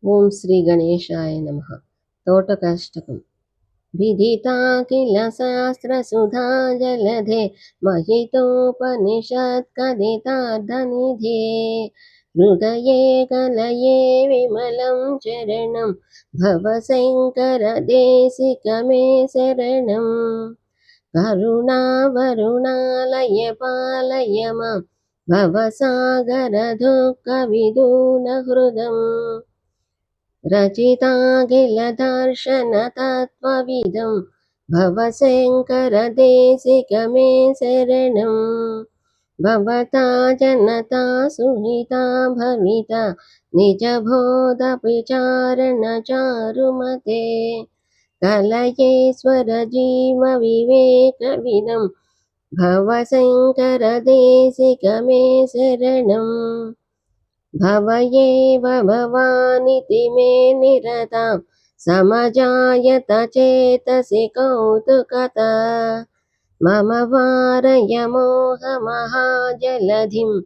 ఓం శ్రీ గణేశాయ నమః. తోటకాష్టకం. విదితా కిల శాస్త్రసుధా జలధే మహితోపనిషత్కదితార్థనిధే హృదయే కలయే విమలం చరణం భవశంకరదేశికమే శరణం. కరుణావరుణాలయ పాలయ మాం భవసాగరదుఃఖవిదూనహృదం. रचिताखिलदर्शनतत्त्वविदं भवशङ्करदेशिकमे शरणं. भवता जनता सुहिता भविता निजबोधविचारणचारुमते कलयेश्वरजीवविवेकविदं भवशङ्करदेशिकमे शरणम्. भव एव भवानिति मे निरतां समजायत चेतसि कौतुकता. मम वारय मोहमहाजलधिं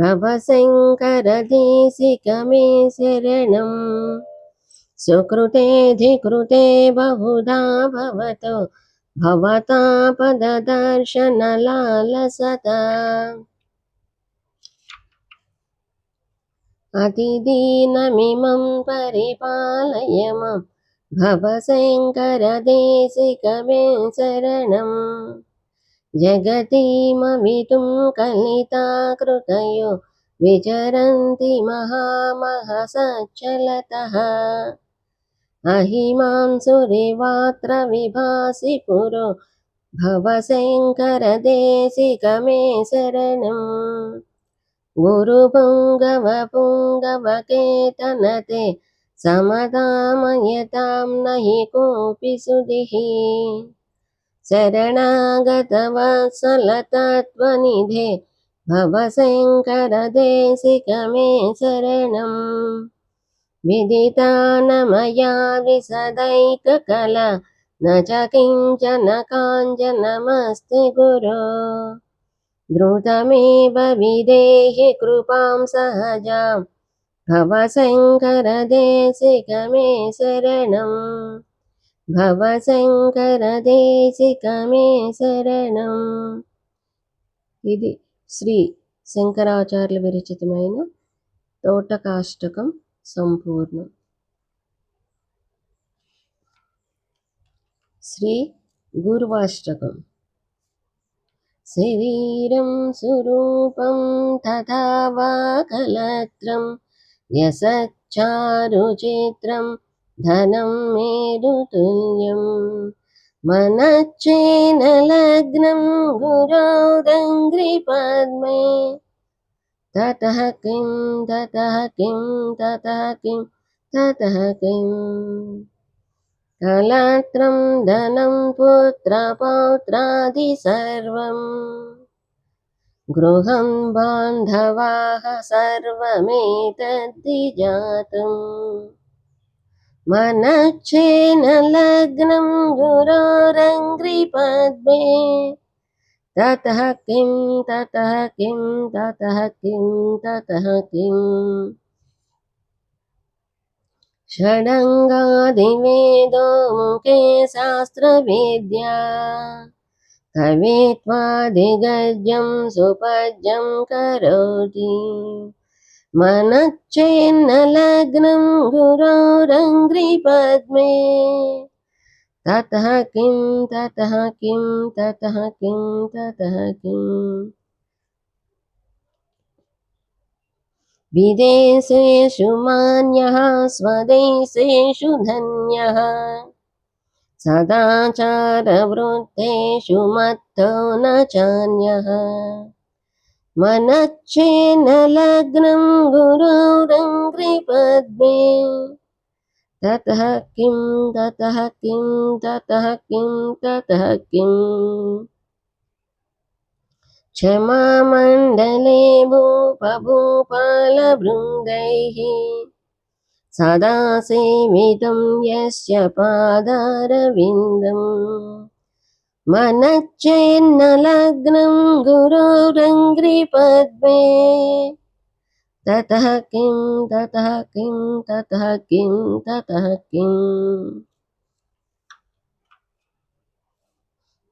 भवशङ्करदेशिकमे शरणम्. सुकृतेऽधिकृते बहुधा भवतो भवतापददर्शनलालसता. अतिदीनमिमं परिपालय मां भवशङ्करदेशिकमे शरणम्. जगतीमवितुं कलिताकृतयो विचरन्ति महामहसच्चलतः. अहिमांसुरिवात्र विभासि पुरो भवशङ्करदेशिकमे शरणम्. गुरुपुङ्गवपुङ्गवकेतनते समतामयतां नहि कोऽपि सुधिः. शरणागतवत्सलतत्त्वनिधे भवशङ्करदेशिकमे शरणम्. विदिता न मया विशदैककला न च किञ्चन काञ्चनमस्ति गुरो. द्रुतमेव विदेहि कृपां सहजां भवशङ्करदेशिकमे शरणम्. भवशङ्करदेशिकमे शरणम्. ఇది శ్రీ శంకరాచార్యుల విరచితమైన తోటకాష్టకం సంపూర్ణం. శ్రీ గుర్వాష్టకం. शरीरं सुरूपं तथा वा कलत्रं यशच्चारुचित्रं धनं मेरुतुल्यं. मनश्चेन लग्नं गुरोरङ्घ्रिपद्मे ततः किं ततः किं ततः किं ततः किम्. कलत्रं धनं पुत्रपौत्रादि सर्वं गृहं बान्धवाः सर्वमेतद्धि जातम्. मनश्चेन लग्नं गुरोरङ्घ्रिपद्मे ततः किं ततः किं ततः किं ततः किम्. षडङ्गादिवेदो मुखे शास्त्रवेद्या कवित्वादिगद्यं सुपद्यं करोति. मनश्चेन्न लग्नं गुरोरङ्घ्रिपद्मे ततः किं ततः किं ततः किं ततः किम्. विदेशेषु मान्यः स्वदेशेषु धन्यः सदाचारवृत्तेषु मत्तो न चान्यः. मनश्चेन्न लग्नं गुरोरङ्घ्रिपद्मे ततः किं ततः किं ततः किं ततः किम्. क्षमामण्डले भूपभूपालवृन्दैः सदा सेवितं यस्य पादारविन्दम्. मनश्चेन्न लग्नं गुरोरङ्घ्रिपद्मे ततः किं ततः किं ततः किं ततः किम्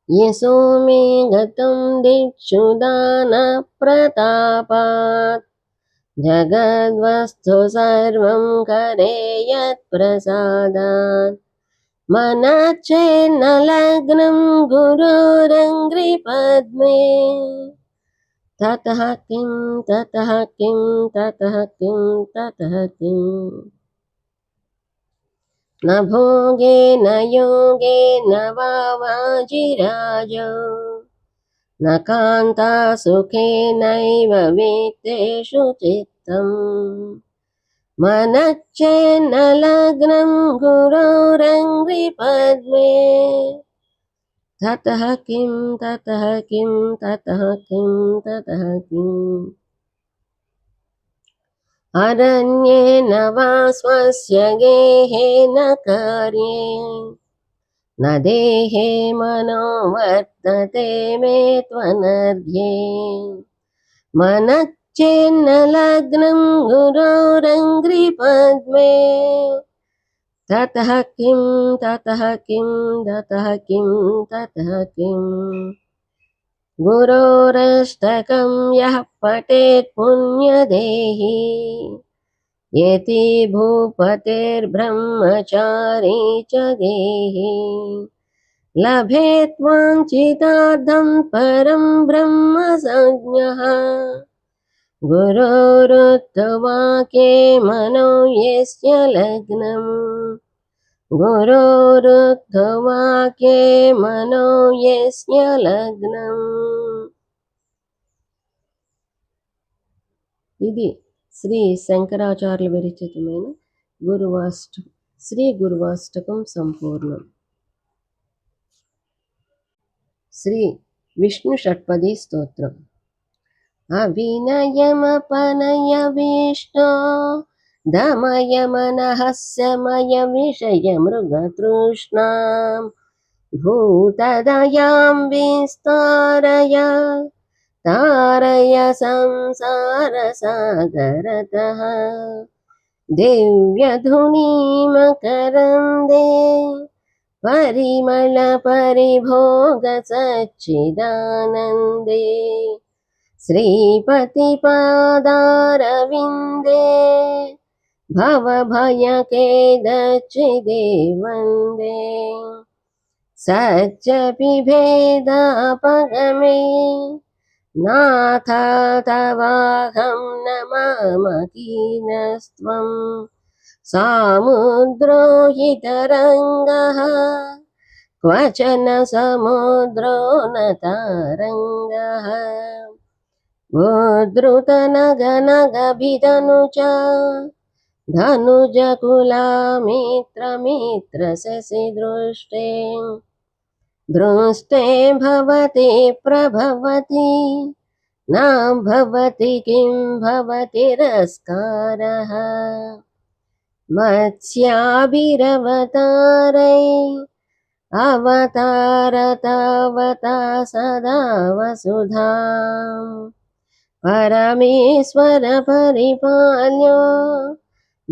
यशो मे गतं दिक्षु दानप्रतापात् जगद्वस्तु सर्वं करे यत्प्रसादात् मनश्चेन्न लग्नं गुरोरङ्घ्रिपद्मे ततः किं ततः किं ततः किं ततः किम् न भोगेन योगेन वा वाजिराजो न कान्तासुखेनैव वेत्तेषु चित्तम् मनश्चेन्न लग्नं गुरोरङ्घ्रिपद्मे ततः किं ततः किं ततः किं ततः किम् अरण्येन वा स्वस्य गेहेन कार्ये न देहे मनो वर्तते मे त्वनर्घ्ये मनश्चेन्न लग्नं गुरोरङ्घ्रिपद्मे ततः किं ततः किं ततः किं ततः किम् गुरोरष्टकं यः पठेत् पुण्यदेही येति भूपतेर्ब्रह्मचारी च गेहि लभेत् वाञ्छितार्थं परं ब्रह्म संज्ञः गुरोरुक्तवाक्ये मनो यस्य लग्नम् गुरोरुक्तवाक्ये मनो यस्य लग्नम् ఇది శ్రీ శంకరాచార్యుల విరచితమైన శ్రీ గురువాష్టకం సంపూర్ణం. శ్రీ విష్ణు షట్పది స్తోత్రం. అవినయమపనయ విష్ణో దమయ మనఃస్యమయ విషయ మృగతృష్ణాం భూతదయాం విస్తారయ तारय संसारसागरतः दिव्यधुनीमकरन्दे परिमलपरिभोगसच्चिदानन्दे श्रीपतिपादारविन्दे भवभयखेदच्चिदे वन्दे सच्चपिभेदापगमे नाथ तवाहं नमामकीनस्त्वं सामुद्रो हि तरङ्गः क्वचन समुद्रो न तारङ्गः उद्धृतनगनगभिधनुच धनुजकुलामित्रमित्रशशिदृष्टे दृष्टे भवति प्रभवति न भवति किं भवति रस्कारः मत्स्याभिरवतारै अवतारतावता सदा वसुधां परमेश्वर परिपाल्यो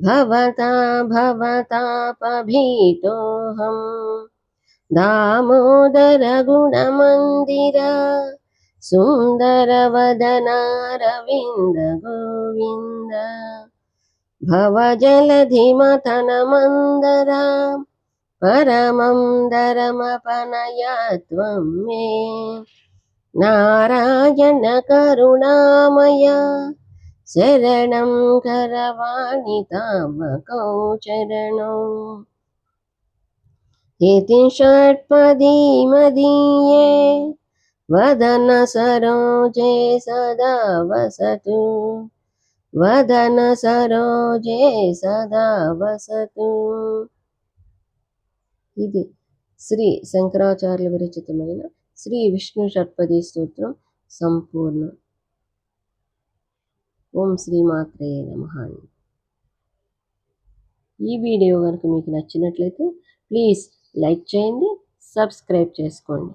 भवता भवतापभीतोऽहम् दामोदर गुणमन्दिर सुन्दरवदनारविन्द गोविन्द भवजलधिमथनमन्दर परमं दरमपनय त्वं मे नारायण करुणामय शरणं करवाणि तावकौ चरणौ इति षट्पदी मदीये वदन सरोजे सदा वसतु वदन सरोजे सदा वसतु. ఇది శ్రీ శంకరాచార్యుల విరచితమైన శ్రీ విష్ణు షట్పది స్తోత్రం సంపూర్ణం. ఓం శ్రీమాత్రే నమః. ఈ వీడియో కనుక మీకు నచ్చినట్లయితే ప్లీజ్ లైక్ చేయండి, సబ్స్క్రైబ్ చేసుకోండి.